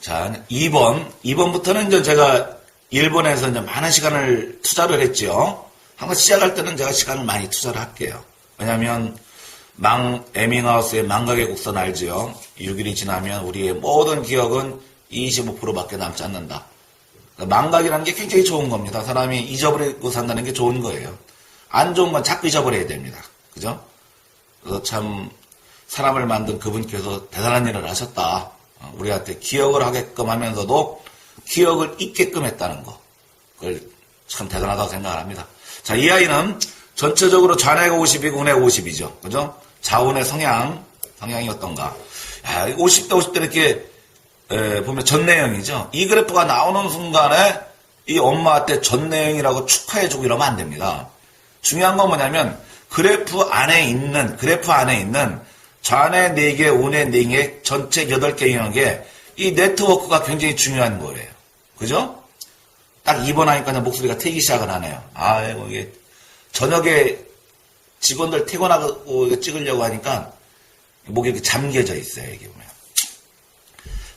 자, 2번부터는 이제 제가 일본에서 이제 많은 시간을 투자를 했죠. 한번 시작할 때는 제가 시간을 많이 투자를 할게요. 왜냐면, 에밍하우스의 망각의 곡선 알지요? 6일이 지나면 우리의 모든 기억은 25%밖에 남지 않는다. 그러니까 망각이라는 게 굉장히 좋은 겁니다. 사람이 잊어버리고 산다는 게 좋은 거예요. 안 좋은 건 자꾸 잊어버려야 됩니다. 그죠? 그래서 참, 사람을 만든 그분께서 대단한 일을 하셨다. 우리한테 기억을 하게끔 하면서도 기억을 잊게끔 했다는 거. 그걸 참 대단하다고 생각을 합니다. 자, 이 아이는 전체적으로 좌뇌가 50이고 우뇌가 50이죠. 그죠? 좌우뇌 성향이 어떤가. 50대 50대 이렇게 보면 전내형이죠. 이 그래프가 나오는 순간에 이 엄마한테 전내형이라고 축하해주고 이러면 안 됩니다. 중요한 건 뭐냐면 그래프 안에 있는 좌뇌 4개, 우뇌 4개, 전체 8개 영역에 이 네트워크가 굉장히 중요한 거예요. 그죠? 딱 2번 하니까 목소리가 트이기 시작을 하네요. 아이고, 이게 저녁에 직원들 퇴근하고 찍으려고 하니까 목이 이렇게 잠겨져 있어요. 이게 보면.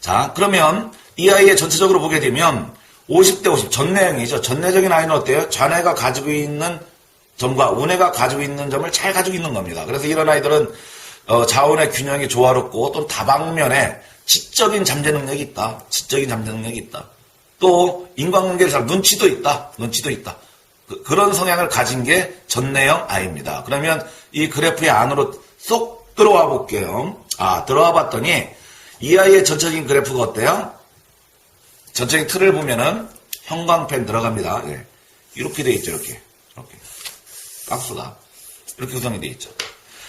자, 그러면 이 아이의 전체적으로 보게 되면 50대 50 전내형이죠. 전내적인 아이는 어때요? 좌뇌가 가지고 있는 점과 우뇌가 가지고 있는 점을 잘 가지고 있는 겁니다. 그래서 이런 아이들은 좌우뇌 균형이 조화롭고 또 다방면에 지적인 잠재 능력이 있다. 또 인간관계를 잘 눈치도 있다. 그런 성향을 가진 게 전내형 아이입니다. 그러면 이 그래프의 안으로 쏙 들어와 볼게요. 들어와 봤더니 이 아이의 전체적인 그래프가 어때요? 전체적인 틀을 보면은 형광펜 들어갑니다. 예. 이렇게 돼 있죠. 이렇게 박스가 이렇게 구성이 돼 있죠.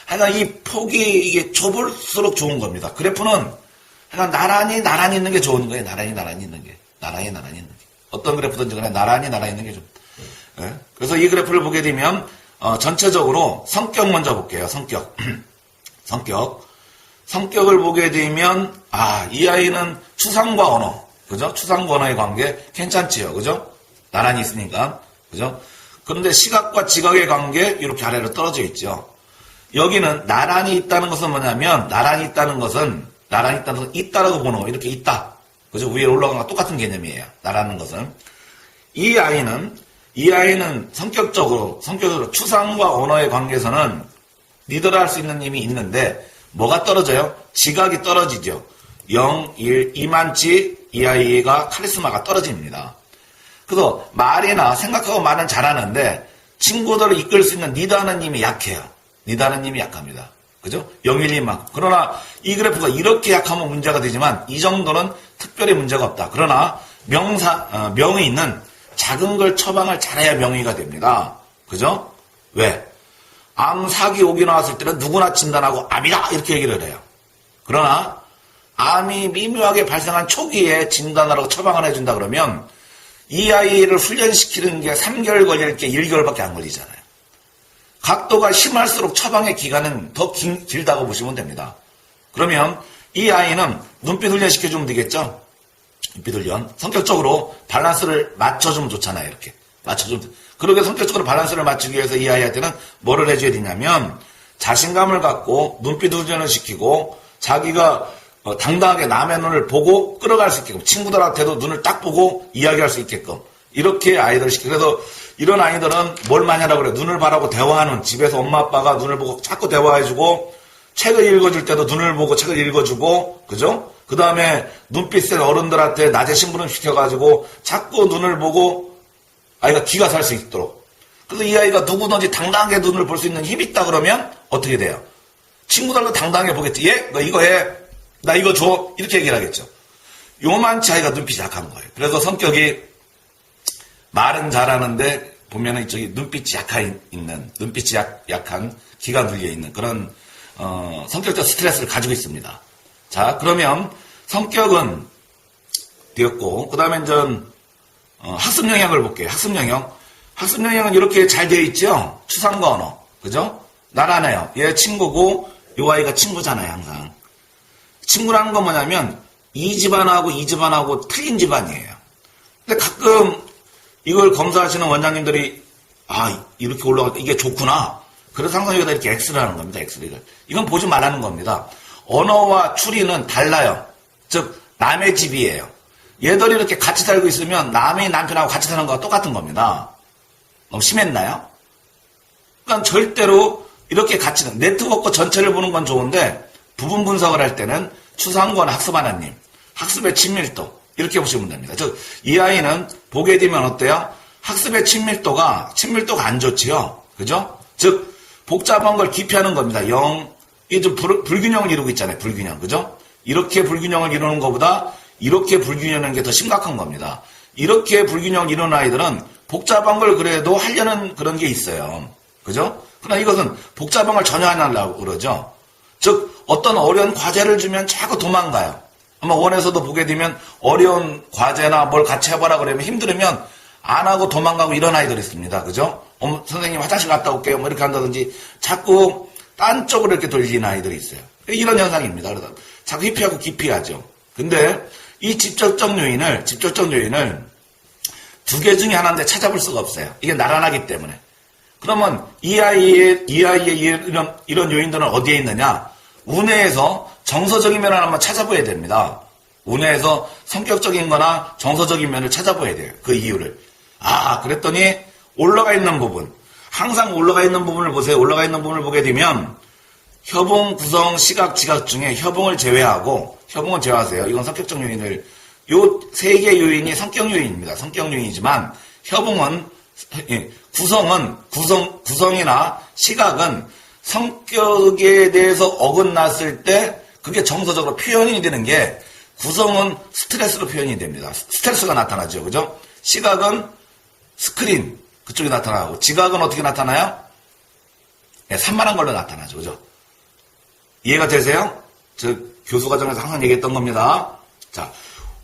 하여간 이 폭이 이게 좁을수록 좋은 겁니다. 그래프는 하여간 나란히 있는 게 좋은 거예요. 나란히 있는 게. 어떤 그래프든지 간에 나란히 있는 게 좋다. 예? 그래서 이 그래프를 보게 되면 전체적으로 성격 먼저 볼게요. 성격을 보게 되면 이 아이는 추상과 언어, 그죠? 추상과 언어의 관계 괜찮지요, 그죠? 나란히 있으니까, 그죠? 그런데 시각과 지각의 관계 이렇게 아래로 떨어져 있죠. 여기는 나란히 있다는 것은 뭐냐면 나란히 있다는 것은 있다라고 보는 거 이렇게 있다, 그죠? 위에 올라간 거 똑같은 개념이에요. 나라는 것은 이 아이는 성격적으로 추상과 언어의 관계에서는 리더를 할 수 있는 힘이 있는데 뭐가 떨어져요? 지각이 떨어지죠. 0, 1, 이만치 이 아이가 카리스마가 떨어집니다. 그래서 말이나 생각하고 말은 잘하는데 친구들을 이끌 수 있는 리더하는 힘이 약해요. 리더하는 힘이 약합니다. 그죠? 0, 1, 2만큼. 그러나 이 그래프가 이렇게 약하면 문제가 되지만 이 정도는 특별히 문제가 없다. 그러나 명의 있는 작은 걸 처방을 잘해야 명의가 됩니다. 그죠? 왜? 암 사기 오기 나왔을 때는 누구나 진단하고 암이다 이렇게 얘기를 해요. 그러나 암이 미묘하게 발생한 초기에 진단을 하고 처방을 해준다 그러면 이 아이를 훈련시키는 게 3개월 걸릴 게 1개월밖에 안 걸리잖아요. 각도가 심할수록 처방의 기간은 더 길다고 보시면 됩니다. 그러면 이 아이는 눈빛 훈련시켜주면 되겠죠? 눈빛 훈련. 성격적으로 밸런스를 맞춰주면 좋잖아요. 이렇게. 그렇게 성격적으로 밸런스를 맞추기 위해서 이 아이한테는 뭐를 해줘야 되냐면 자신감을 갖고 눈빛 훈련을 시키고 자기가 당당하게 남의 눈을 보고 끌어갈 수 있게끔 친구들한테도 눈을 딱 보고 이야기할 수 있게끔 이렇게 아이들을 시키고 그래서 이런 아이들은 뭘 많이 하라고 그래요. 눈을 바라고 대화하는 집에서 엄마 아빠가 눈을 보고 자꾸 대화해주고 책을 읽어줄 때도 눈을 보고 책을 읽어주고 그죠? 그 다음에 눈빛 센 어른들한테 낮에 심부름 시켜가지고 자꾸 눈을 보고 아이가 기가 살 수 있도록. 그래서 이 아이가 누구든지 당당하게 눈을 볼 수 있는 힘이 있다 그러면 어떻게 돼요? 친구들도 당당하게 보겠지. 얘, 너 이거 해. 나 이거 줘. 이렇게 얘기를 하겠죠. 요만치 아이가 눈빛이 약한 거예요. 그래서 성격이 말은 잘하는데 보면은 이쪽이 눈빛이 약한 기가 눌려 있는 그런 성격적 스트레스를 가지고 있습니다. 자, 그러면 성격은 되었고 그 다음에 이제 학습 영역을 볼게요. 학습 영역은 이렇게 잘 되어 있죠. 추상과 언어, 그죠? 나라네요. 얘 친구고 요 아이가 친구잖아요. 항상 친구라는 건 뭐냐면 이 집안하고 이 집안하고 틀린 집안이에요. 근데 가끔 이걸 검사하시는 원장님들이 이렇게 올라갈 때 이게 좋구나. 그래서 항상 여기다 이렇게 X를 하는 겁니다. X를. 이건 보지 말라는 겁니다. 언어와 추리는 달라요. 즉 남의 집이에요. 얘들이 이렇게 같이 살고 있으면 남의 남편하고 같이 사는 거와 똑같은 겁니다. 너무 심했나요? 그러니까 절대로 이렇게 같이 네트워크 전체를 보는 건 좋은데 부분 분석을 할 때는 추상권 학습 하나님, 학습의 친밀도 이렇게 보시면 됩니다. 즉 이 아이는 보게 되면 어때요? 학습의 친밀도가 안 좋지요. 그죠? 즉 복잡한 걸 기피하는 겁니다. 이게 좀 불균형을 이루고 있잖아요. 불균형. 그죠? 이렇게 불균형을 이루는 것보다 이렇게 불균형인 게 더 심각한 겁니다. 이렇게 불균형을 이루는 아이들은 복잡한 걸 그래도 하려는 그런 게 있어요. 그죠? 그러나 이것은 복잡한 걸 전혀 안 하려고 그러죠. 즉 어떤 어려운 과제를 주면 자꾸 도망가요. 아마 원에서도 보게 되면 어려운 과제나 뭘 같이 해봐라 그러면 힘들으면 안 하고 도망가고 이런 아이들이 있습니다. 그죠? 선생님 화장실 갔다 올게요. 뭐 이렇게 한다든지 자꾸 딴 쪽으로 이렇게 돌리는 아이들이 있어요. 이런 현상입니다. 그래서 자꾸 회피하고 기피하죠. 근데 이 직접적 요인을 두 개 중에 하나인데 찾아볼 수가 없어요. 이게 나란하기 때문에. 그러면 이 아이의 이런 요인들은 어디에 있느냐? 운해에서 정서적인 면을 한번 찾아봐야 됩니다. 운해에서 성격적인 거나 정서적인 면을 찾아봐야 돼요. 그 이유를. 그랬더니 올라가 있는 부분. 항상 올라가 있는 부분을 보세요. 올라가 있는 부분을 보게 되면 협응, 구성, 시각, 지각 중에 협응을 제외하세요. 이건 성격적 요인을 요 세 개의 요인이 성격 요인입니다. 성격 요인이지만 협응은 구성이나 시각은 성격에 대해서 어긋났을 때 그게 정서적으로 표현이 되는 게 구성은 스트레스로 표현이 됩니다. 스트레스가 나타나죠. 그죠? 시각은 스크린 그쪽이 나타나고 지각은 어떻게 나타나요? 산만한 걸로 나타나죠. 그죠? 이해가 되세요? 저 교수 과정에서 항상 얘기했던 겁니다. 자,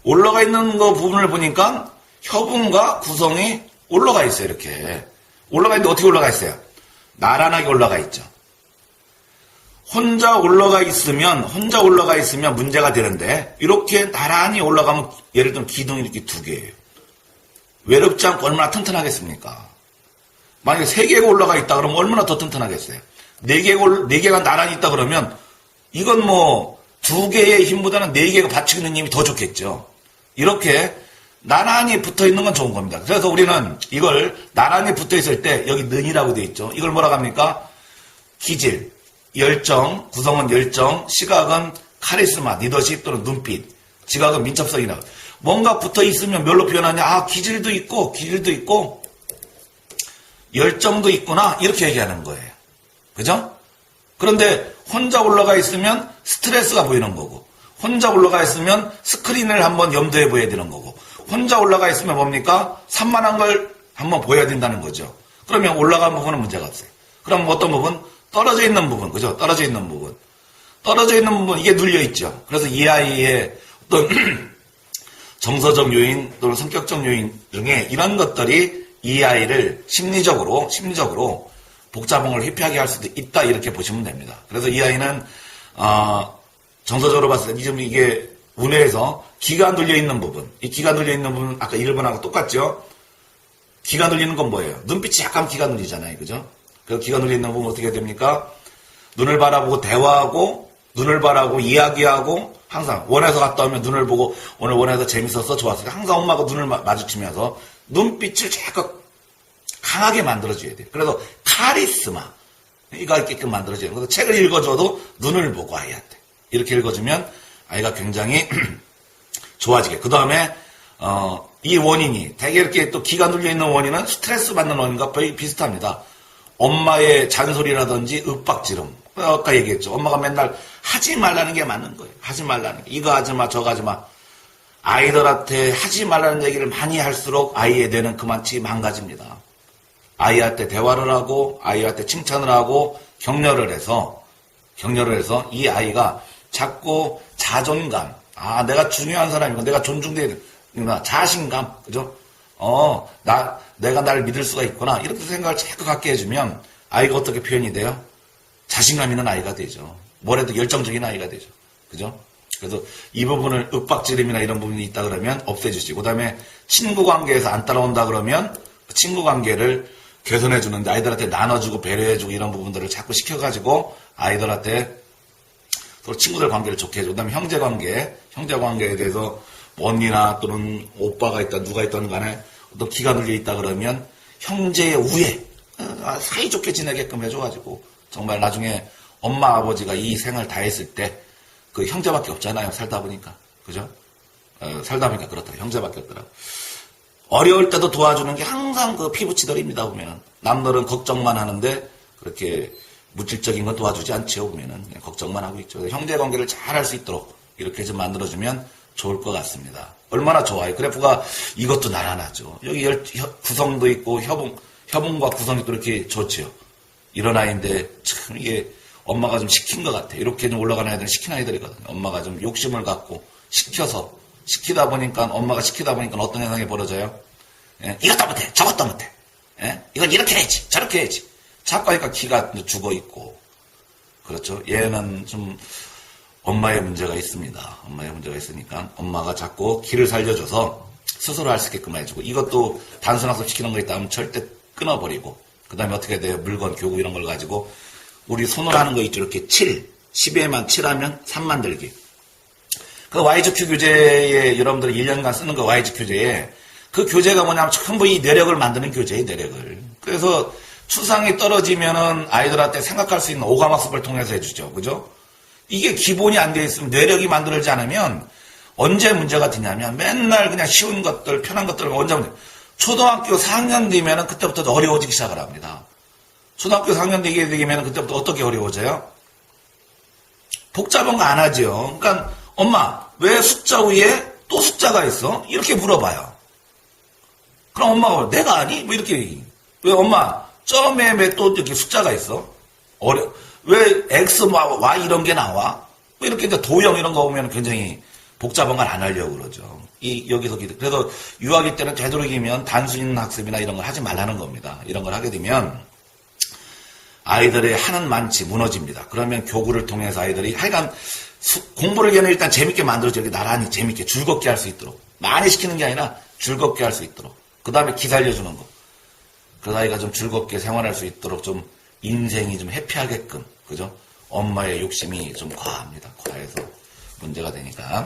올라가 있는 거 부분을 보니까 협응과 구성이 올라가 있어요. 이렇게. 올라가 있는데 어떻게 올라가 있어요? 나란하게 올라가 있죠. 혼자 올라가 있으면 문제가 되는데 이렇게 나란히 올라가면 예를 들면 기둥이 이렇게 두 개예요. 외롭지 않고 얼마나 튼튼하겠습니까? 만약에 세 개가 올라가 있다 그러면 얼마나 더 튼튼하겠어요? 네 개가 나란히 있다 그러면 이건 뭐 두 개의 힘보다는 네 개가 받치고 있는 힘이 더 좋겠죠. 이렇게 나란히 붙어 있는 건 좋은 겁니다. 그래서 우리는 이걸 나란히 붙어 있을 때 여기 는이라고 되어 있죠. 이걸 뭐라고 합니까? 기질, 열정, 구성은 열정, 시각은 카리스마, 리더십 또는 눈빛, 지각은 민첩성이라. 뭔가 붙어 있으면 뭘로 표현하냐? 기질도 있고 열정도 있구나 이렇게 얘기하는 거예요. 그죠? 그런데 혼자 올라가 있으면 스트레스가 보이는 거고 혼자 올라가 있으면 스크린을 한번 염두에 보여야 되는 거고 혼자 올라가 있으면 뭡니까? 산만한 걸 한번 보여야 된다는 거죠. 그러면 올라간 부분은 문제가 없어요. 그럼 어떤 부분? 떨어져 있는 부분. 그죠? 떨어져 있는 부분 이게 눌려 있죠. 그래서 이 아이의 어떤 정서적 요인 또는 성격적 요인 중에 이런 것들이 이 아이를 심리적으로 복잡한 걸 회피하게 할 수도 있다 이렇게 보시면 됩니다. 그래서 이 아이는 정서적으로 봤을 때 이게 운해에서 기가 눌려 있는 부분, 이 기가 눌려 있는 부분 아까 1번하고 똑같죠? 기가 눌리는 건 뭐예요? 눈빛이 약간 기가 눌리잖아요, 그죠? 그 기가 눌려 있는 부분 어떻게 됩니까? 눈을 바라보고 대화하고 눈을 바라보고 이야기하고 항상 원에서 갔다 오면 눈을 보고 오늘 원에서 재밌었어 좋았어 항상 엄마하고 눈을 마주치면서 눈빛을 자꾸 강하게 만들어줘야 돼요. 그래서 카리스마 이거 있게끔 만들어줘야 돼요. 그래서 책을 읽어줘도 눈을 보고 아이한테 이렇게 읽어주면 아이가 굉장히 좋아지게. 그 다음에 이 원인이 되게 이렇게 또 기가 눌려 있는 원인은 스트레스 받는 원인과 거의 비슷합니다. 엄마의 잔소리라든지 윽박지름. 아까 얘기했죠. 엄마가 맨날 하지 말라는 게 맞는 거예요. 하지 말라는 게. 이거 하지 마, 저거 하지 마. 아이들한테 하지 말라는 얘기를 많이 할수록 아이의 뇌는 그만치 망가집니다. 아이한테 대화를 하고 아이한테 칭찬을 하고 격려를 해서 이 아이가 자꾸 자존감, 내가 중요한 사람이고 내가 존중되는 자신감, 그죠? 내가 나를 믿을 수가 있구나 이렇게 생각을 자꾸 갖게 해주면 아이가 어떻게 표현이 돼요? 자신감 있는 아이가 되죠. 뭐래도 열정적인 아이가 되죠. 그죠? 그래서 이 부분을 윽박지름이나 이런 부분이 있다 그러면 없애주시고, 그 다음에 친구 관계에서 안 따라온다 그러면 친구 관계를 개선해 주는데 아이들한테 나눠주고 배려해주고 이런 부분들을 자꾸 시켜가지고 아이들한테 또 친구들 관계를 좋게 해주고, 그 다음에 형제 관계에 대해서 뭐 언니나 또는 오빠가 있다, 누가 있든 간에 어떤 기가 눌려 있다 그러면 형제의 우애, 사이좋게 지내게끔 해줘가지고, 정말 나중에 엄마, 아버지가 이 생을 다 했을 때 그 형제밖에 없잖아요. 살다 보니까. 그죠? 살다 보니까 그렇더라고요. 형제밖에 없더라고요. 어려울 때도 도와주는 게 항상 그 피부치들입니다, 보면은. 남들은 걱정만 하는데, 그렇게 물질적인 건 도와주지 않죠, 보면은. 그냥 걱정만 하고 있죠. 형제 관계를 잘 할 수 있도록 이렇게 좀 만들어주면 좋을 것 같습니다. 얼마나 좋아요. 그래프가 이것도 나란하죠. 여기 구성도 있고, 협음과 구성이 또 이렇게 좋죠. 이런 아이인데, 참 이게 엄마가 좀 시킨 것 같아. 이렇게 좀 올라가는 아이들은 시킨 아이들이거든요. 엄마가 좀 욕심을 갖고, 엄마가 시키다 보니까 어떤 현상이 벌어져요? 예? 이것도 못해, 저것도 못해. 예? 이건 이렇게 해야지, 저렇게 해야지. 자꾸 하니까 기가 죽어 있고. 그렇죠. 얘는 좀 엄마의 문제가 있습니다. 엄마의 문제가 있으니까 엄마가 자꾸 기를 살려줘서 스스로 할 수 있게끔 해주고, 이것도 단순학습 시키는 거 있다면 절대 끊어버리고, 그 다음에 어떻게 돼요? 물건, 교구 이런 걸 가지고 우리 손으로 하는 거 있죠. 이렇게 10에만 7하면 3 만들기. 그 YGQ 교재에 여러분들이 1년간 쓰는 그 YGQ 교재에 그 교재가 뭐냐면 전부 이 뇌력을 만드는 교재예요, 뇌력을. 그래서 추상이 떨어지면은 아이들한테 생각할 수 있는 오감학습을 통해서 해주죠. 그죠? 이게 기본이 안 되어 있으면 뇌력이 만들어지지 않으면 언제 문제가 되냐면 맨날 그냥 쉬운 것들, 편한 것들을 언제 문제. 초등학교 4학년 되면은 그때부터 어려워지기 시작을 합니다. 초등학교 4학년 되면은 그때부터 어떻게 어려워져요? 복잡한 거 안 하죠. 그러니까 엄마, 왜 숫자 위에 또 숫자가 있어? 이렇게 물어봐요. 그럼 엄마가 내가 아니? 뭐 이렇게. 왜 엄마, 점에 왜 또 이렇게 숫자가 있어? 왜 X, Y 이런 게 나와? 뭐 이렇게 이제 도형 이런 거 보면 굉장히 복잡한 걸 안 하려고 그러죠. 여기서 그래서 유아기 때는 되도록이면 단순 학습이나 이런 걸 하지 말라는 겁니다. 이런 걸 하게 되면 아이들의 하는 만치 무너집니다. 그러면 교구를 통해서 아이들이 하여간 공부를 걔는 일단 재밌게 만들어줘. 이렇게 나란히 재밌게 즐겁게 할 수 있도록. 많이 시키는 게 아니라 즐겁게 할 수 있도록. 그 다음에 기살려주는 거. 그 아이가 좀 즐겁게 생활할 수 있도록 좀 인생이 좀 해피하게끔. 그죠? 엄마의 욕심이 좀 과합니다. 과해서 문제가 되니까.